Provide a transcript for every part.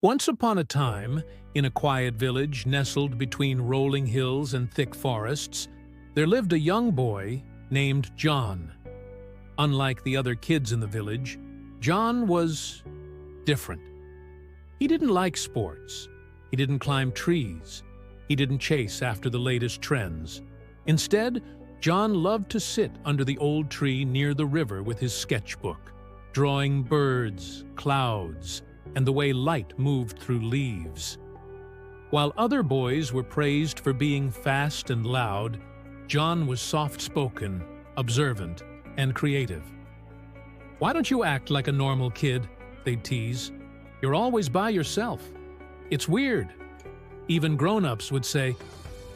Once upon a time, in a quiet village nestled between rolling hills and thick forests, there lived a young boy named John. Unlike the other kids in the village, John was different. He didn't like sports. He didn't climb trees. He didn't chase after the latest trends. Instead, John loved to sit under the old tree near the river with his sketchbook, drawing birds, clouds, and the way light moved through leaves. While other boys were praised for being fast and loud, John was soft-spoken, observant, and creative. "Why don't you act like a normal kid?" they'd tease. "You're always by yourself. It's weird." Even grown-ups would say,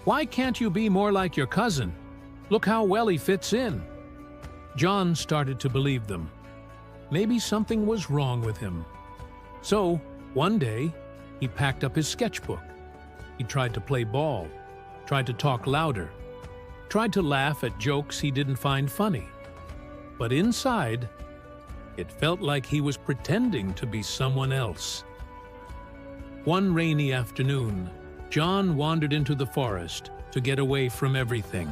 "Why can't you be more like your cousin? Look how well he fits in." John started to believe them. Maybe something was wrong with him. So, one day, he packed up his sketchbook. He tried to play ball, tried to talk louder, tried to laugh at jokes he didn't find funny. But inside, it felt like he was pretending to be someone else. One rainy afternoon, John wandered into the forest to get away from everything.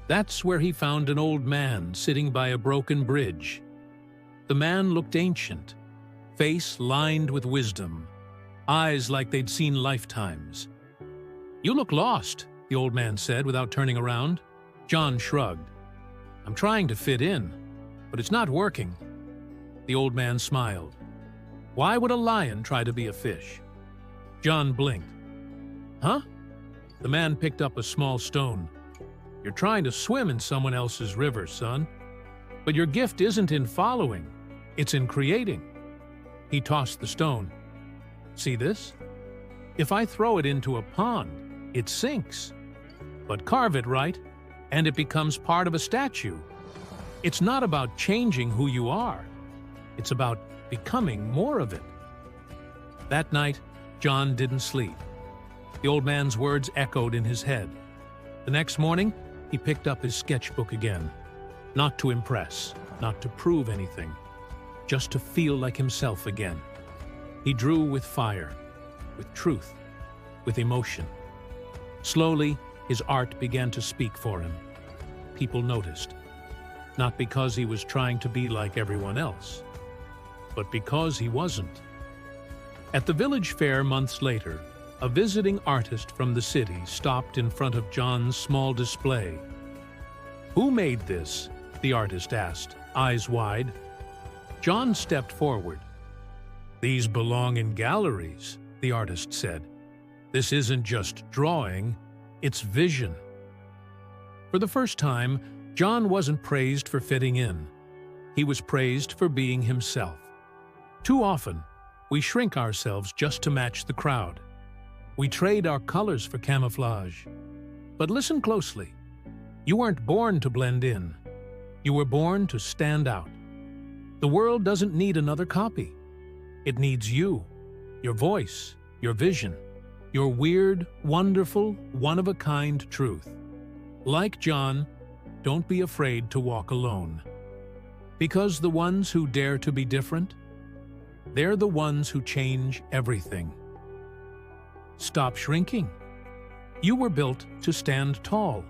That's where he found an old man sitting by a broken bridge. The man looked ancient, face lined with wisdom, eyes like they'd seen lifetimes. "You look lost," the old man said without turning around. John shrugged. "I'm trying to fit in, but it's not working." The old man smiled. "Why would a lion try to be a fish?" John blinked. "Huh?" The man picked up a small stone. "You're trying to swim in someone else's river, son. But your gift isn't in following, it's in creating." He tossed the stone. "See this? If I throw it into a pond, it sinks. But carve it right, and it becomes part of a statue. It's not about changing who you are. It's about becoming more of it." That night, John didn't sleep. The old man's words echoed in his head. The next morning, he picked up his sketchbook again. Not to impress, not to prove anything, just to feel like himself again. He drew with fire, with truth, with emotion. Slowly, his art began to speak for him. People noticed, not because he was trying to be like everyone else, but because he wasn't. At the village fair months later, a visiting artist from the city stopped in front of John's small display. "Who made this?" the artist asked, eyes wide. John stepped forward. "These belong in galleries," the artist said. "This isn't just drawing, it's vision." For the first time, John wasn't praised for fitting in. He was praised for being himself. Too often, we shrink ourselves just to match the crowd. We trade our colors for camouflage. But listen closely. You weren't born to blend in. You were born to stand out. The world doesn't need another copy. It needs you, your voice, your vision, your weird, wonderful, one-of-a-kind truth. Like John, don't be afraid to walk alone. Because the ones who dare to be different, they're the ones who change everything. Stop shrinking. You were built to stand tall.